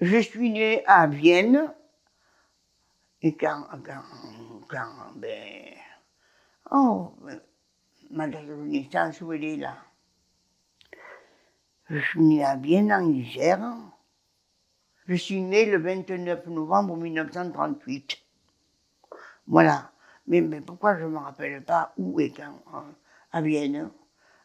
Je suis née à Vienne, et ma date de naissance, où elle est là. Je suis née à Vienne, en Isère. Je suis née le 29 novembre 1938. Voilà. Mais pourquoi je ne me rappelle pas où et quand, à Vienne?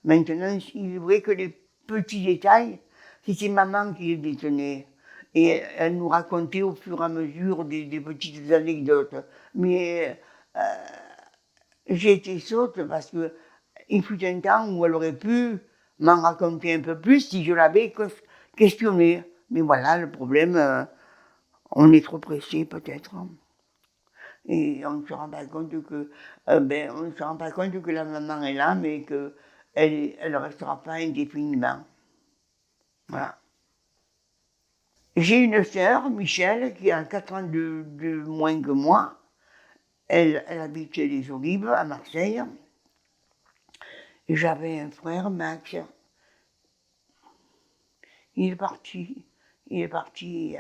Maintenant, il est vrai que les petits détails, c'était maman qui les détenait. Et elle nous racontait au fur et à mesure des petites anecdotes. Mais j'ai été sotte parce que il fut un temps où elle aurait pu m'en raconter un peu plus si je l'avais questionné. Mais voilà, le problème, on est trop pressé peut-être. Et on ne se rend pas compte que, on ne se rend pas compte que la maman est là, mais qu'elle elle restera pas indéfiniment. Voilà. J'ai une sœur, Michel, qui a 4 ans de moins que moi. Elle habite chez les Olives, à Marseille. Et j'avais un frère, Max. Il est parti. Il est parti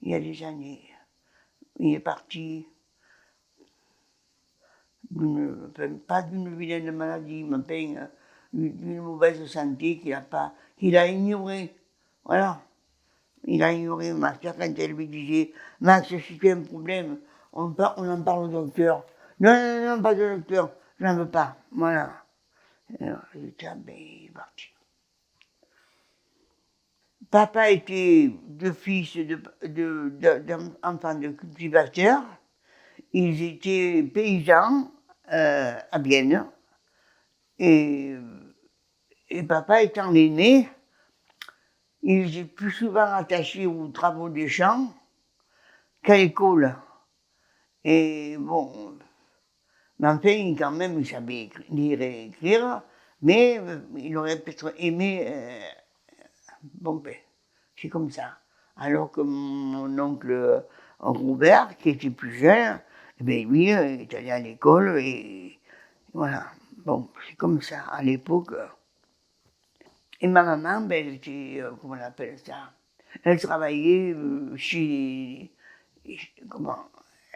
il y a des années. Il est parti pas d'une vilaine maladie, mais d'une mauvaise santé qu'il a ignorée. Voilà. Il a ignoré ma soeur quand elle lui disait Max, si tu as un problème, on en parle au docteur. Non, non, non, pas de docteur, je n'en veux pas. Voilà. Alors, il est parti. Papa était deux fils d'enfants de cultivateurs. Ils étaient paysans à Vienne. Et, et papa étant l'aîné, il est plus souvent attaché aux travaux des champs qu'à l'école. Et bon, mais enfin, quand même, il savait lire et écrire, mais il aurait peut-être aimé. Bon, ben, c'est comme ça. Alors que mon oncle Robert, qui était plus jeune, eh bien, lui, il est allé à l'école et voilà. Bon, c'est comme ça, à l'époque. Et ma maman, ben, elle était, comment on appelle ça? Elle travaillait comment?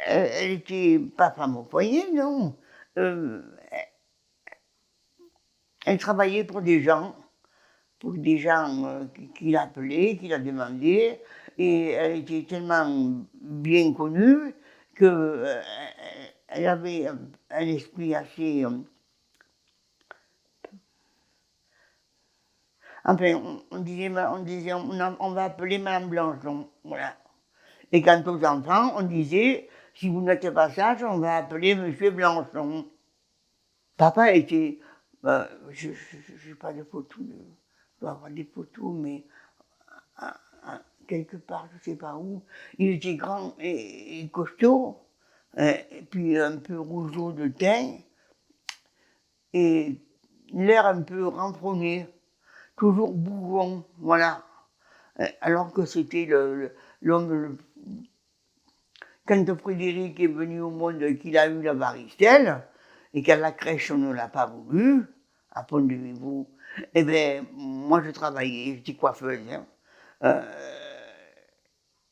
Elle était pas femme au foyer, non. Euh, Elle travaillait pour des gens qui l'appelaient, qui la demandaient, et elle était tellement bien connue que elle avait un esprit assez. Enfin, on va appeler Madame Blanchon, voilà. Et quant aux enfants, on disait, si vous n'êtes pas sage, on va appeler Monsieur Blanchon. Papa était, je n'ai pas de photos, je dois avoir des photos, mais quelque part, je ne sais pas où, il était grand et costaud, et puis un peu rougeau de teint, et l'air un peu renfrogné, toujours bougon, voilà. Alors que c'était l'homme, quand Frédéric est venu au monde, qu'il a eu la varicelle, et qu'à la crèche on ne l'a pas voulu, à Pont-de-Vivou, eh bien, moi je travaillais, j'étais coiffeuse. Hein.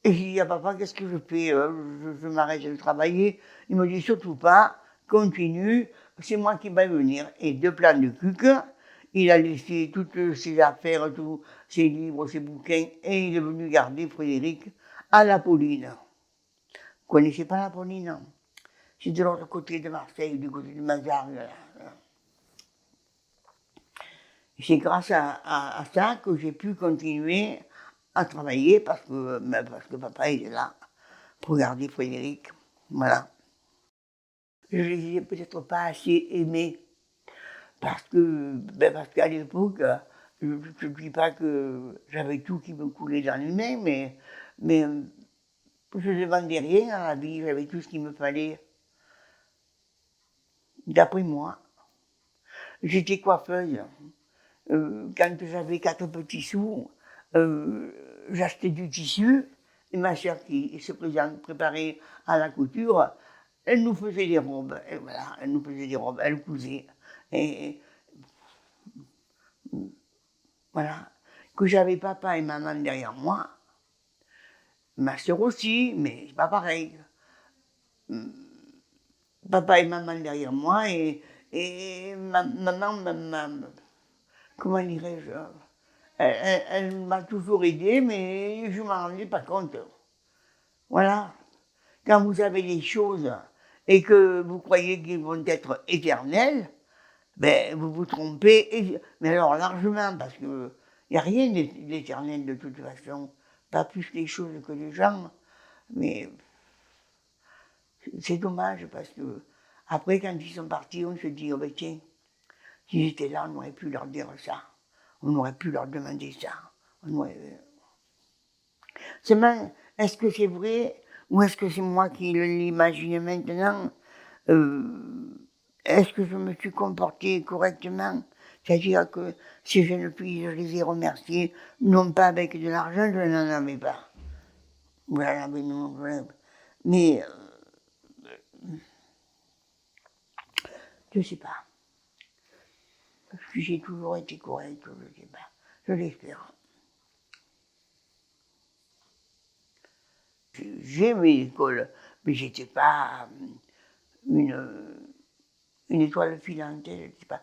Et j'ai dit à papa, qu'est-ce que je fais? Je m'arrête de travailler. Il me dit surtout pas, continue, c'est moi qui vais venir. Et deux plans de cuc, il a laissé toutes ses affaires, tous ses livres, ses bouquins, et il est venu garder Frédéric à la Pauline. Vous connaissez pas la Pauline? C'est de l'autre côté de Marseille, du côté de Mazargues. C'est grâce à ça que j'ai pu continuer à travailler parce que papa était là pour garder Frédéric. Voilà. Je ne les ai peut-être pas assez aimés parce qu'à l'époque, je ne dis pas que j'avais tout qui me coulait dans les mains, mais je ne demandais rien à la vie, j'avais tout ce qu'il me fallait. D'après moi, j'étais coiffeuse. Quand j'avais 4 petits sous, j'achetais du tissu, et ma soeur qui se préparait à la couture, elle nous faisait des robes, et voilà, elle nous faisait des robes, elle cousait. Et voilà, que j'avais papa et maman derrière moi, Ma sœur aussi, mais c'est pas pareil. Papa et maman derrière moi et maman, comment dirais-je, elle m'a toujours aidé, mais je m'en rendais pas compte. Voilà. Quand vous avez des choses et que vous croyez qu'ils vont être éternelles, ben, vous vous trompez, mais alors largement, parce que il n'y a rien d'éternel de toute façon, pas plus les choses que les gens, mais c'est dommage parce que après, quand ils sont partis, on se dit, oh ben tiens, s'ils étaient là, on aurait pu leur dire ça, on aurait pu leur demander ça. Seulement, est-ce que c'est vrai ou est-ce que c'est moi qui l'imagine maintenant? Est-ce que je me suis comporté correctement? C'est-à-dire que si je ne puis, je les ai remerciés, non pas avec de l'argent, je n'en avais pas. Voilà, mais non, voilà. Mais je ne sais pas. Parce que j'ai toujours été correct, je ne sais pas. Je l'espère. J'ai mes écoles, mais j'étais pas une, une étoile filante, je sais pas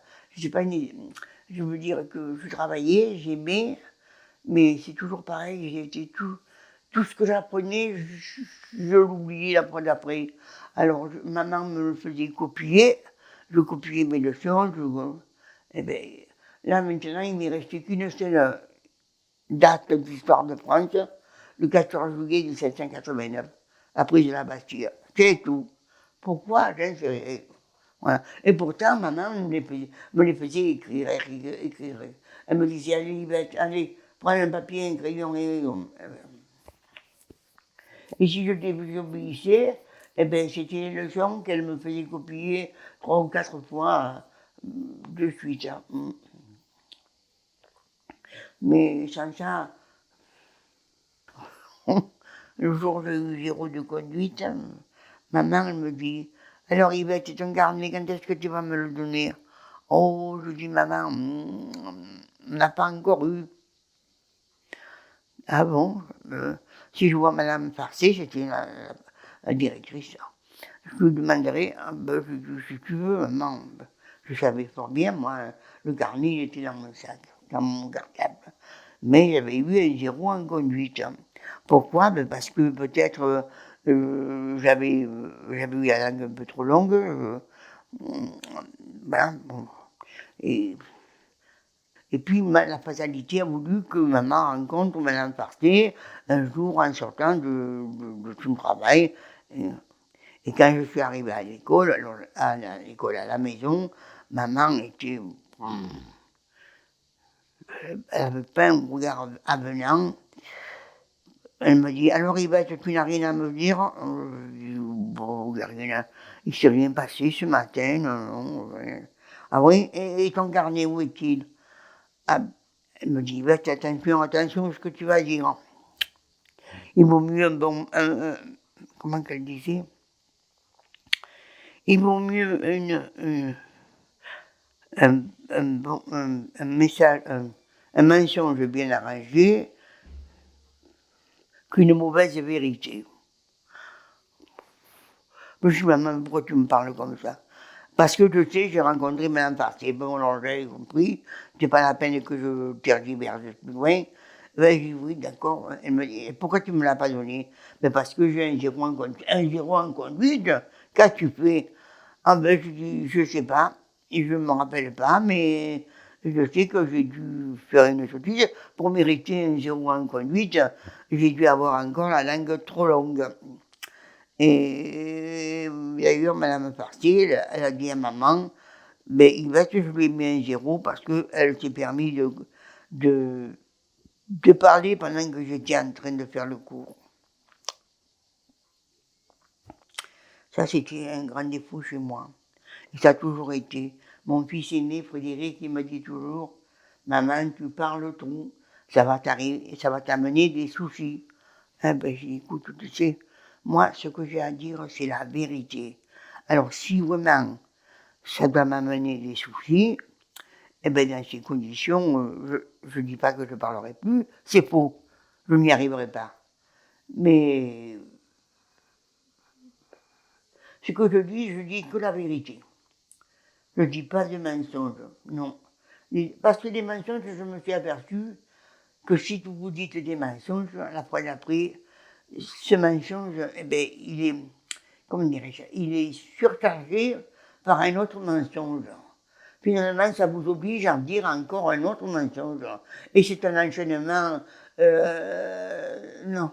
je veux dire que je travaillais, j'aimais, mais c'est toujours pareil, j'étais tout ce que j'apprenais, je l'oubliais la fois d'après. Alors, maman me le faisait copier, je copiais mes leçons, et bien, là maintenant, il m'est resté qu'une seule date d'histoire de France, le 14 juillet 1789, la prise de la Bastille. C'est tout. Pourquoi? J'en sais rien. Voilà. Et pourtant, maman me les faisait écrire. Elle me disait, allez, Yvette, allez, prends un papier, un crayon et si je désobéissais, eh ben, c'était les leçons qu'elle me faisait copier 3 ou 4 fois de suite. Hein. Mais sans ça, le jour où j'ai eu 0 de conduite, maman elle me dit, alors Yvette, ton carnet, quand est-ce que tu vas me le donner? Oh, je dis, maman, on n'a pas encore eu. Ah bon? Si je vois madame Farcé, c'était la directrice. Je lui demanderai, ah ben, si tu veux, maman, je savais fort bien, moi, le carnet il était dans mon sac, dans mon cartable. Mais j'avais eu un 0 en conduite. Pourquoi? Ben parce que peut-être j'avais eu la langue un peu trop longue. Ben, bon. Et, et puis la fatalité a voulu que maman rencontre madame Farté un jour en sortant de son travail. Et quand je suis arrivé à l'école, alors à l'école, à la maison, maman était, elle avait pas un regard avenant. Elle me dit, alors Yvette, tu n'as rien à me dire? Je dis, bon, il ne s'est rien passé ce matin, non. Ah oui, et ton carnet, où est-il? Ah, elle me dit, Yvette, attention à ce que tu vas dire. Il vaut mieux comment qu'elle disait? Il vaut mieux un message, un mensonge bien arrangé qu'une mauvaise vérité. Je dis, maman, pourquoi tu me parles comme ça? Parce que tu sais, j'ai rencontré Mme Farcé. Bon, alors j'ai compris, c'est pas la peine que je tergiverse plus loin. Ben, j'ai dit, oui, d'accord. Elle me dit, pourquoi tu me l'as pas donné? Ben, parce que j'ai un 0 en conduite. Un 0 en conduite? Qu'as-tu fait? Ah ben, je dis, je sais pas. Et je me rappelle pas, mais je sais que j'ai dû faire une sottise. Pour mériter un 0 en conduite, j'ai dû avoir encore la langue trop longue. Et d'ailleurs, Madame Fartier, elle a dit à maman, ben, Yvette, je lui ai mis un 0 parce qu'elle s'est permis de, de parler pendant que j'étais en train de faire le cours. Ça, c'était un grand défaut chez moi. Et ça a toujours été. Mon fils aîné, Frédéric, il me dit toujours, maman, tu parles trop, ça va t'amener des soucis. Eh ben, j'ai dit, écoute, tu sais, moi, ce que j'ai à dire, c'est la vérité. Alors, si vraiment ça doit m'amener des soucis, eh bien, dans ces conditions, je ne dis pas que je ne parlerai plus, c'est faux, je n'y arriverai pas. Mais ce que je dis que la vérité. Je ne dis pas de mensonges, non. Parce que les mensonges, je me suis aperçu que si vous dites des mensonges, la fois d'après, ce mensonge, eh ben, il est, comment dirais-je, il est surchargé par un autre mensonge. Finalement, ça vous oblige à dire encore un autre mensonge. Et c'est un enchaînement, non.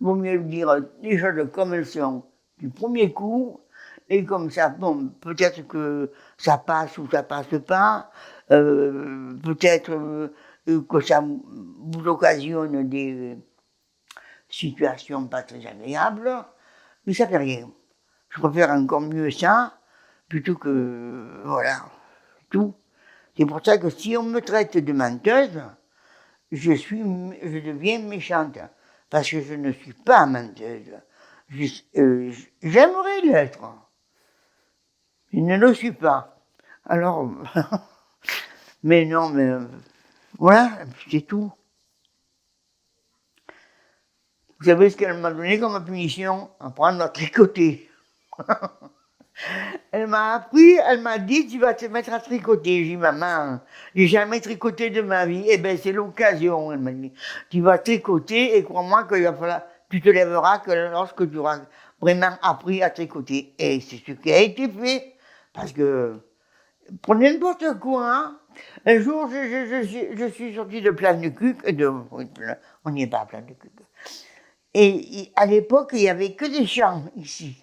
Il vaut mieux dire les choses comme elles sont du premier coup, et comme ça, bon, peut-être que ça passe ou ça passe pas, peut-être que ça vous occasionne des situations pas très agréables, mais ça fait rien. Je préfère encore mieux ça, plutôt que, voilà, tout. C'est pour ça que si on me traite de menteuse, je deviens méchante, parce que je ne suis pas menteuse. J'aimerais l'être. Je ne le suis pas. Alors, mais non, mais voilà, c'est tout. Vous savez ce qu'elle m'a donné comme punition? Apprendre à tricoter. Elle m'a appris, elle m'a dit, tu vas te mettre à tricoter. J'ai dit, maman, j'ai jamais tricoté de ma vie. Eh bien, c'est l'occasion, elle m'a dit. Tu vas tricoter et crois-moi qu'il va falloir, tu te lèveras que lorsque tu auras vraiment appris à tricoter. Et c'est ce qui a été fait. Parce que, pour n'importe quoi, hein, un jour, je suis sorti de plein de cul, on n'y est pas à plein de cul. Et à l'époque, il n'y avait que des champs ici.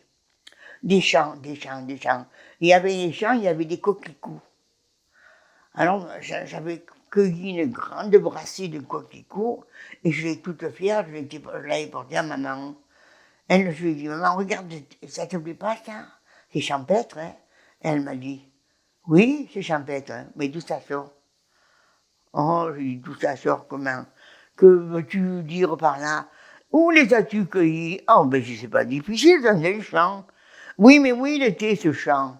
Des champs, des champs, des champs. Il y avait des champs, il y avait des coquelicots. Alors, j'avais cueilli une grande brassée de coquelicots, et je l'ai toute fière, je l'avais portée à maman. Elle, je lui ai dit, maman, regarde, ça te plaît pas, ça? C'est champêtre, hein? Elle m'a dit, oui, c'est champêtre, hein, mais d'où ça sort? Oh, j'ai dit, d'où ça sort, comment? Que veux-tu dire par là? Où les as-tu cueillis? Oh, ben, c'est pas difficile, dans un champ. Oui, mais où il était, ce champ?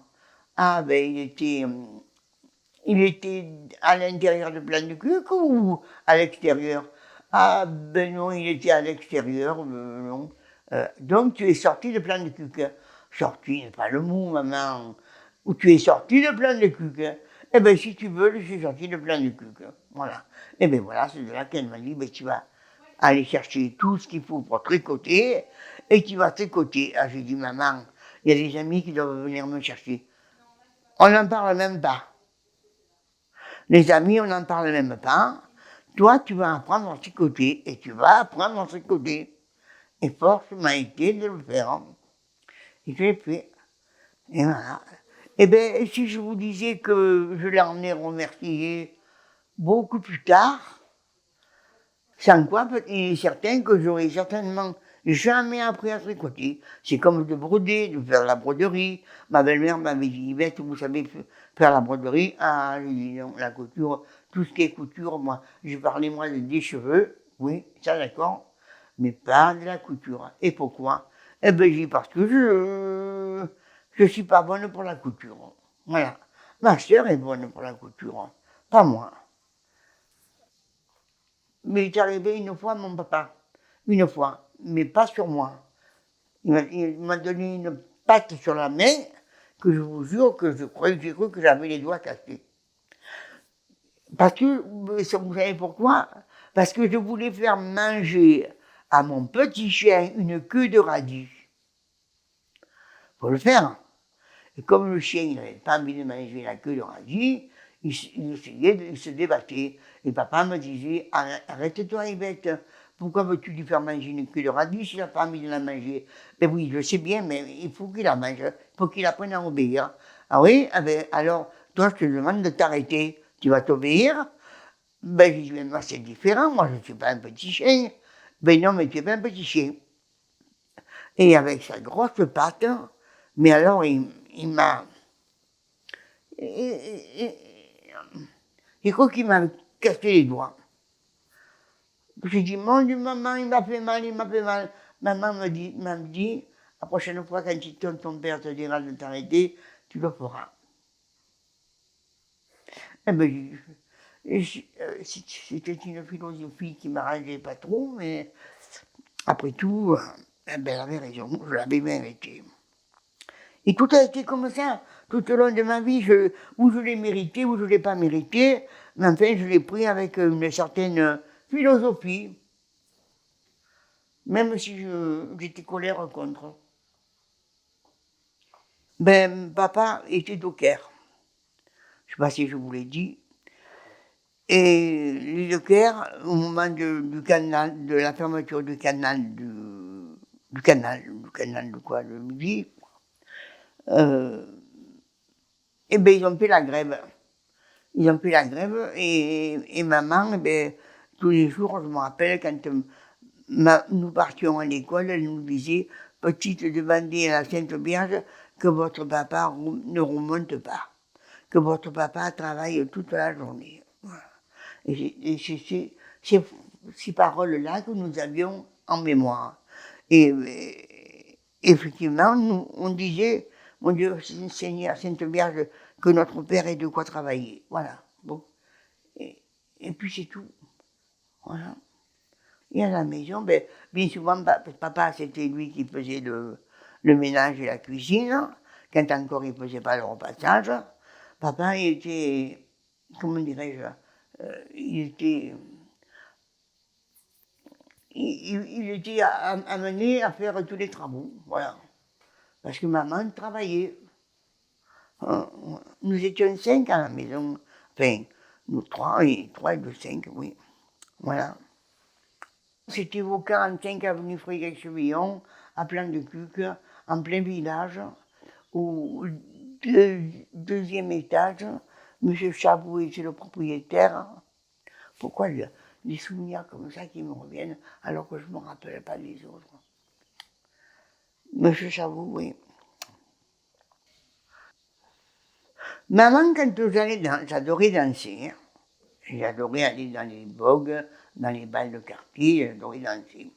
Ah, ben, il était à l'intérieur de Plan de Cuc ou à l'extérieur? Ah, ben non, il était à l'extérieur, non. Donc, tu es sorti de Plan de Cuc. Sorti, n'est pas le mot, maman. Ou tu es sorti de Plan de Cuc. Eh ben, si tu veux, je suis sorti de Plan de Cuc. Voilà. Eh ben voilà, c'est de là qu'elle m'a dit, ben, tu vas aller chercher tout ce qu'il faut pour tricoter, et tu vas tricoter. Ah, j'ai dit, maman, il y a des amis qui doivent venir me chercher. On n'en parle même pas. Les amis, on n'en parle même pas. Toi, tu vas apprendre à tricoter, et tu vas apprendre à tricoter. Et force m'a été de le faire. Et je l'ai fait. Et voilà. Eh bien, si je vous disais que je l'en ai remercié beaucoup plus tard, sans quoi, il est certain que j'aurais certainement jamais appris à tricoter. C'est comme de broder, de faire la broderie. Ma belle-mère m'avait dit, Yvette, vous savez faire la broderie? Ah, j'ai dit non, la couture, tout ce qui est couture, moi, je parlais moi des cheveux, oui, ça d'accord, mais pas de la couture. Et pourquoi? Eh ben, j'ai dit parce que je suis pas bonne pour la couture. Voilà. Ma sœur est bonne pour la couture, pas moi. Mais il est arrivé une fois, mon papa. Une fois, mais pas sur moi. Il m'a donné une patte sur la main, que je vous jure que j'ai cru que j'avais les doigts cassés. Parce que, vous savez pourquoi? Parce que je voulais faire manger à mon petit chien une queue de radis. Faut le faire. Et comme le chien, il n'avait pas envie de manger la queue de radis, il se débattait. Et papa me disait, arrête-toi, Yvette, pourquoi veux-tu lui faire manger une queue de radis s'il n'a pas envie de la manger? Ben oui, je sais bien, mais il faut qu'il la mange, il faut qu'il apprenne à obéir. Ah oui? Ah ben, alors, toi, je te demande de t'arrêter. Tu vas t'obéir? Ben, je dis, mais moi, c'est différent, moi, je ne suis pas un petit chien. Ben non, mais tu n'es pas un petit chien. Et avec sa grosse patte, mais alors, il m'a... J'ai cru qu'il m'a cassé les doigts. J'ai dit, mon Dieu, maman, il m'a fait mal, il m'a fait mal. Maman m'a dit, la prochaine fois, quand ton père te dira de t'arrêter, tu le feras. Eh ben, c'était une philosophie qui m'arrangeait pas trop, mais Après tout, elle avait raison, je l'avais mérité. Et tout a été comme ça, tout au long de ma vie, où je l'ai mérité, où je ne l'ai pas mérité, mais enfin, je l'ai pris avec une certaine philosophie, même si j'étais colère contre. Ben, papa était docker. Je ne sais pas si je vous l'ai dit. Et les dockers, au moment du canal, de la fermeture du canal, du canal de quoi, le midi, eh ben, ils ont fait la grève. Ils ont fait la grève et maman, eh ben, tous les jours, je me rappelle, quand nous partions à l'école, elle nous disait, petite, demandez à la Sainte Vierge que votre papa ne remonte pas, que votre papa travaille toute la journée. Voilà. Et c'est ces paroles-là que nous avions en mémoire. Et effectivement, nous, on disait, mon Dieu, Seigneur, Sainte Vierge, que notre Père ait de quoi travailler. Voilà. Bon. Et puis c'est tout. Voilà. Et à la maison, ben, bien souvent, papa, c'était lui qui faisait le ménage et la cuisine, quand encore il ne faisait pas le repassage. Papa, il était, comment dirais-je, il était, il était amené à faire tous les travaux, voilà. Parce que maman travaillait. Nous étions 5 à la maison, enfin, nous 3 et 2, 5, oui. Voilà. C'était au 45 avenue Frédéric-Chevillon, à Plan de Cuc, en plein village, au deuxième étage. Monsieur Chabot était le propriétaire. Pourquoi des souvenirs comme ça qui me reviennent alors que je ne me rappelle pas des autres? Monsieur Chabot, oui. Maman, quand j'adorais danser. J'adorais aller dans les bogues, dans les balles de quartier, j'adorais danser.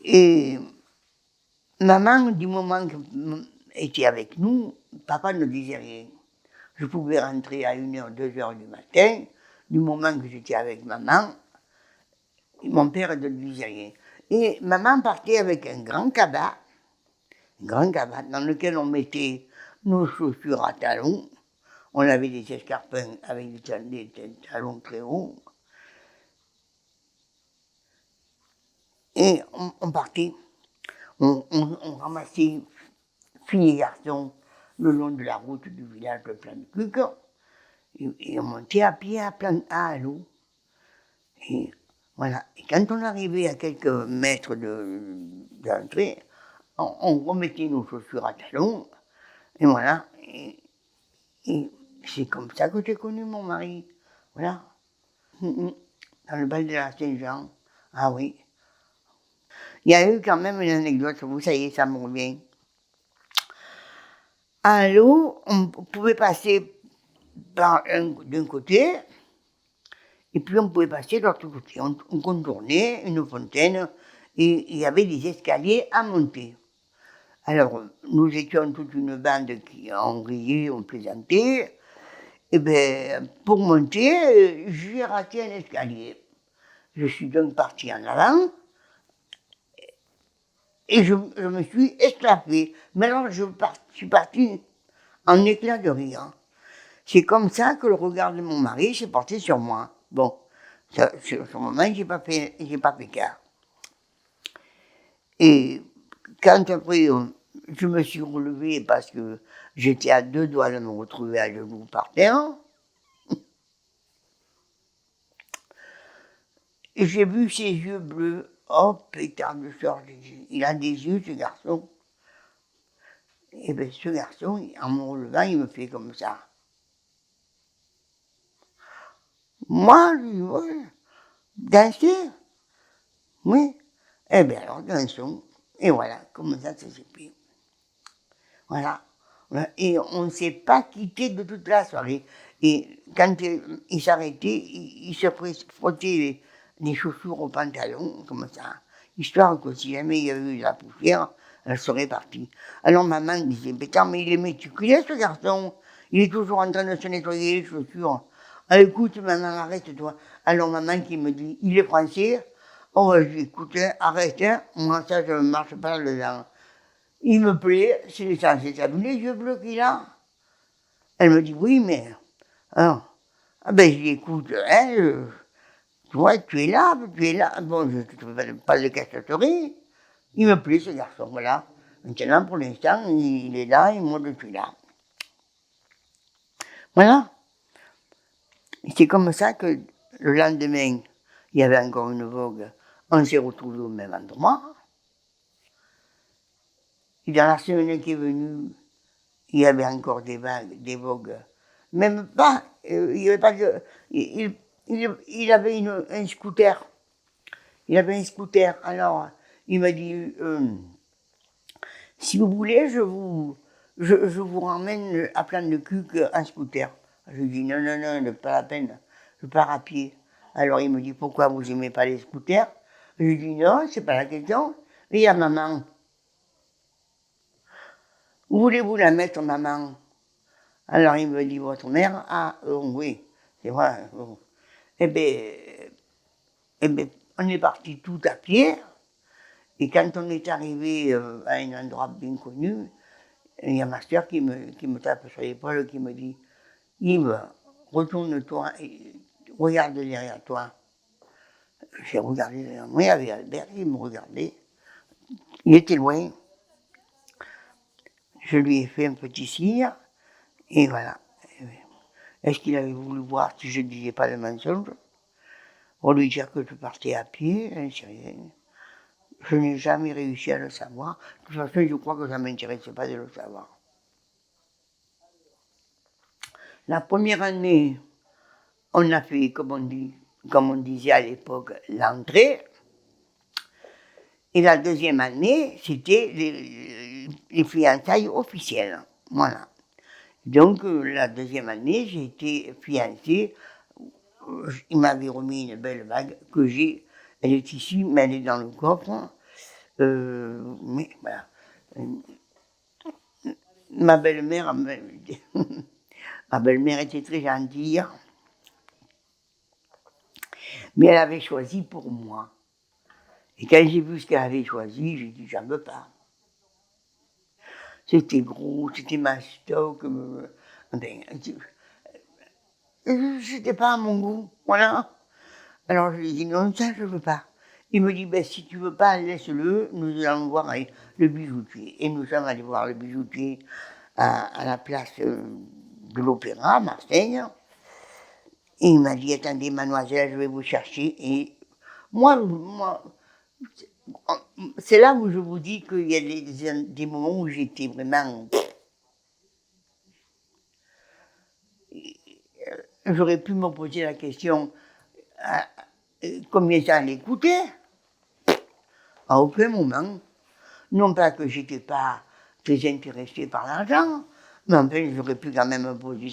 Et maman, du moment qu'elle était avec nous, papa ne disait rien. Je pouvais rentrer à 1h, 2h du matin. Du moment que j'étais avec maman, mon père ne disait rien. Et maman partait avec un grand cabas dans lequel on mettait nos chaussures à talons. On avait des escarpins avec des talons très hauts. Et on partait. On ramassait filles et garçons le long de la route du village de Plancuc et on montait à pied à l'eau. Et voilà. Et quand on arrivait à quelques mètres d'entrée, on remettait nos chaussures à talons. Et voilà. Et c'est comme ça que j'ai connu mon mari. Voilà. Dans le bal de la Saint-Jean. Ah oui. Il y a eu quand même une anecdote, vous savez, ça me revient. À l'eau, on pouvait passer d'un côté, et puis on pouvait passer de l'autre côté. On contournait une fontaine, et il y avait des escaliers à monter. Alors, nous étions toute une bande qui en riait, on plaisantait. Et bien, pour monter, j'ai raté un escalier. Je suis donc parti en avant, et je me suis esclaffé. Mais alors, je suis parti en éclat de rire. C'est comme ça que le regard de mon mari s'est porté sur moi. Bon, sur ce moment, j'ai pas fait cas. Et quand après, je me suis relevé parce que j'étais à 2 doigts de me retrouver à genoux par terre, et j'ai vu ses yeux bleus. Oh, pétard de sort, il a des yeux, ce garçon. Et bien, ce garçon, en me relevant, il me fait comme ça. Moi, je dis, ouais, danser? Oui. Eh bien, alors, dansons. Et voilà, comme ça s'est fait. Voilà. Et on ne s'est pas quitté de toute la soirée. Et quand il s'arrêtait, il se frottait les chaussures au pantalon, comme ça, histoire que si jamais il y avait eu de la poussière, elle serait partie. Alors maman disait, putain, mais il est méticuleux ce garçon, il est toujours en train de se nettoyer les chaussures. Ah, écoute, maman, arrête-toi. Alors maman qui me dit, il est français? Oh, je dis, écoutez, arrêtez, moi ça, je ne marche pas dedans. Il me plaît, c'est l'essentiel. T'as vu les yeux bleus qu'il a? Elle me dit, oui, mais... Hein. Ah ben, je dis, écoute, hein, tu vois, tu es là, tu es là. Bon, je ne fais pas de cachotterie. Il me plaît, ce garçon, voilà. Maintenant, pour l'instant, il est là et moi, je suis là. Voilà. Et c'est comme ça que le lendemain, il y avait encore une vogue. On s'est retrouvés au même endroit. Et dans la semaine qui est venue, il y avait encore des vagues, des vogues. Même pas, il y avait pas de, il avait un scooter. Il avait un scooter. Alors, il m'a dit, si vous voulez, je vous ramène à plan de cul un scooter. Je lui dis, non, non, non, pas la peine. Je pars à pied. Alors, il me dit, pourquoi vous n'aimez pas les scooters? Je lui dis, non, c'est pas la question. Et il y a maman. Où voulez-vous la mettre, maman? Alors il me dit, votre mère? Ah, oui, c'est vrai. Eh bien, on est parti tout à pied. Et quand on est arrivé à un endroit bien connu, il y a ma soeur qui me tape sur l'épaule, qui me dit, Yves, retourne-toi et regarde derrière toi. J'ai regardé derrière moi, il y avait Albert, il me regardait. Il était loin. Je lui ai fait un petit signe, et voilà. Est-ce qu'il avait voulu voir si je ne disais pas le mensonge? Pour lui dire que je partais à pied, j'en sais rien. Je n'ai jamais réussi à le savoir. De toute façon, je crois que ça ne m'intéressait pas de le savoir. La première année, on a fait, comme on disait à l'époque, l'entrée. Et la deuxième année, c'était les fiançailles officielles. Voilà. Donc, la deuxième année, j'ai été fiancée. Il m'avait remis une belle bague que j'ai. Elle est ici, mais elle est dans le coffre. Mais voilà. Ma belle-mère, ma belle-mère était très gentille, mais elle avait choisi pour moi. Et quand j'ai vu ce qu'elle avait choisi, j'ai dit, j'en veux pas. C'était gros, c'était mastoc, ben, c'était pas à mon goût, voilà. Alors je lui ai dit, non, ça je veux pas. Il me dit, ben, si tu veux pas, laisse-le, nous allons voir le bijoutier. Et nous sommes allés voir le bijoutier à la place de l'Opéra, à Marseille. Et il m'a dit, attendez, mademoiselle, je vais vous chercher. Et moi c'est là où je vous dis qu'il y a des moments où j'étais vraiment... J'aurais pu me poser la question, combien ça allait coûter? À aucun moment. Non pas que j'étais pas très intéressée par l'argent, mais enfin, j'aurais pu quand même me poser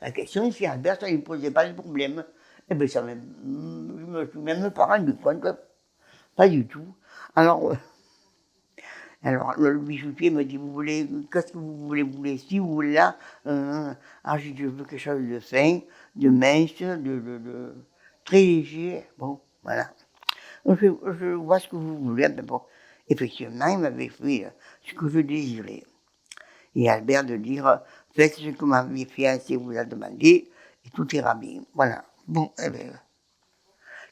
la question si Albert, ça ne lui posait pas de problème. Eh bien, je me suis même pas rendu compte, pas du tout. Alors, le bijoutier me dit, qu'est-ce que vous voulez, si vous voulez là, ah, j'ai dit, je veux quelque chose de fin, de mince, de très léger, bon, voilà. Je vois ce que vous voulez, mais bon, effectivement, il m'avait fait ce que je désirais. Et Albert de dire, faites ce que ma fiancée vous a demandé, et tout ira bien. Voilà. Bon, eh bien,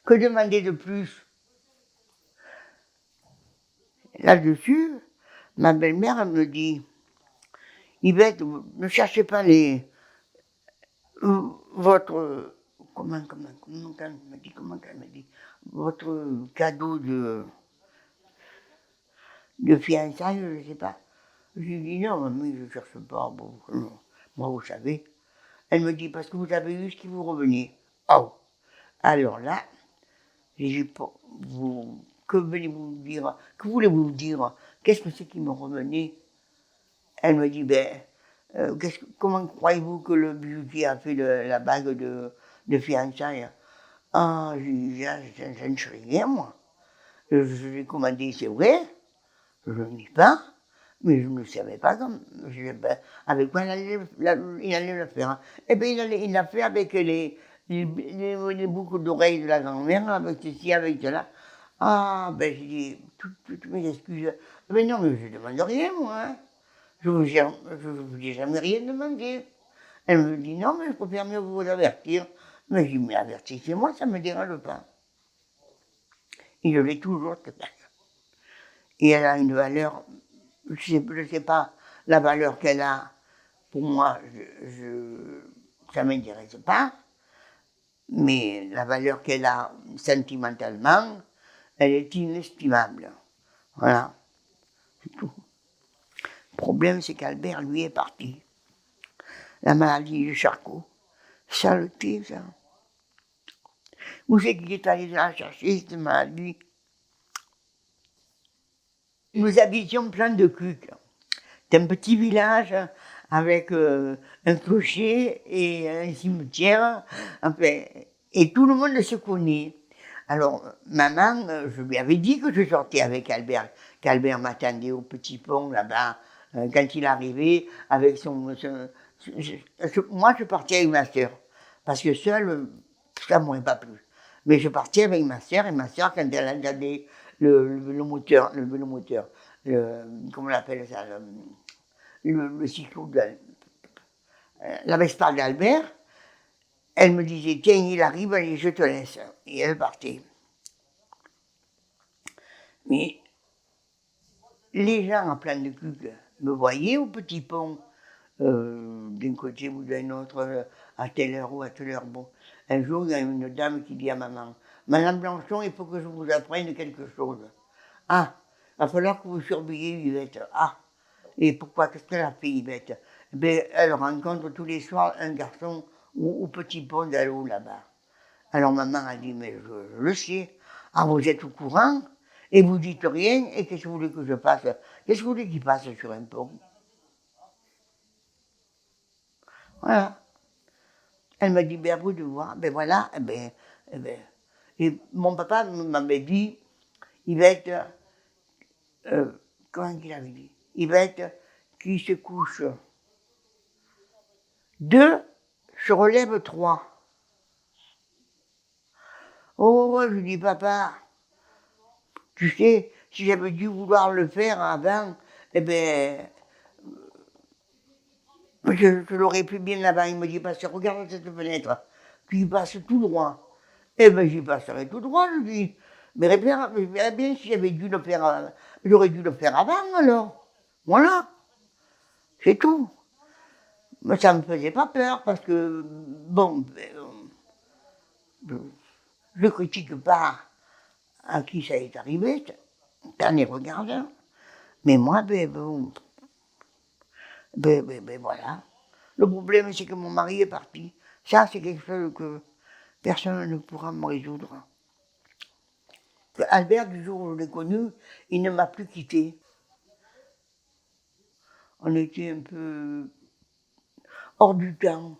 que demander de plus? Là-dessus, ma belle-mère me dit, Yvette, ne cherchez pas votre, comment elle m'a dit, votre cadeau de fiançailles, je ne sais pas. Je lui dis non, mais je ne cherche pas, bon, non. Moi vous savez. Elle me dit, parce que vous avez eu ce qui vous revenait. Oh, alors là, j'ai dit, que voulez-vous dire? Que voulez-vous dire? Qu'est-ce que c'est qui me revenait? Elle me dit, ben, comment croyez-vous que le bijoutier a fait la bague de fiançailles? Ah, je ne sais rien, moi. Je l'ai commandé, c'est vrai, je ne dis pas, mais je ne savais pas avec quoi il allait le faire. Eh bien, il l'a fait avec les boucles d'oreilles de la grand-mère, avec ceci, avec cela. Ah, ben j'ai dit, toutes mes excuses. Mais non, mais je ne demande rien, moi. Hein. Je ne vous ai jamais rien demandé. Elle me dit, non, mais je préfère mieux vous avertir. Mais j'ai dit, mais avertissez-moi, ça ne me dérange pas. Et je l'ai toujours, cette personne. Et elle a une valeur, je ne sais pas la valeur qu'elle a, pour moi, ça ne m'intéresse pas, mais la valeur qu'elle a sentimentalement, elle est inestimable. Voilà, c'est tout. Le problème, c'est qu'Albert, lui, est parti. La maladie du Charcot. Saleté, ça. Où c'est qu'il est allé la chercher, cette maladie? Nous habitions plein de cucs. C'est un petit village avec un clocher et un cimetière, enfin, et tout le monde se connaît. Alors, maman, je lui avais dit que je sortais avec Albert, qu'Albert m'attendait au petit pont là-bas, quand il arrivait, avec moi, je partais avec ma sœur, parce que seule, ça ne m'aurait pas plu. Mais je partais avec ma sœur, et ma sœur, quand elle entendait le moteur, comment on appelle ça, le cyclo de la Vespa d'Albert, elle me disait, tiens, il arrive, allez, je te laisse. Et elle partait. Mais les gens en plein de cul me voyaient au petit pont, d'un côté ou d'un autre, à telle heure ou à telle heure. Bon. Un jour, il y a une dame qui dit à maman, Madame Blanchon, il faut que je vous apprenne quelque chose. Ah, il va falloir que vous surveilliez Yvette. Ah, et pourquoi? Qu'est-ce qu'elle a fait, Yvette? Ben, elle rencontre tous les soirs un garçon au petit pont d'Allo là-bas. Alors maman a dit, mais je le sais. Ah, vous êtes au courant et vous dites rien, et qu'est-ce que vous voulez que je fasse? Qu'est-ce que vous voulez qu'il passe sur un pont? Voilà. Elle m'a dit, ben à vous de voir. Ben voilà, et mon papa m'avait dit, Yvette, comment il avait dit? Yvette, qui se couche deux, se relève trois. Oh, je dis, papa, tu sais, si j'avais dû vouloir le faire avant, eh ben, je l'aurais pu bien avant. Il me dit, parce que regarde cette fenêtre, tu y passes tout droit. Eh ben, j'y passerai tout droit, je dis. Mais je verrais bien si j'avais dû le faire, j'aurais dû le faire avant, alors. Voilà, c'est tout. Mais ça ne me faisait pas peur, parce que, bon, je ne critique pas à qui ça est arrivé, t'en es regardant. Mais moi, voilà. Le problème, c'est que mon mari est parti. Ça, c'est quelque chose que personne ne pourra me résoudre. Albert, du jour où je l'ai connu, il ne m'a plus quitté. On était un peu hors du temps.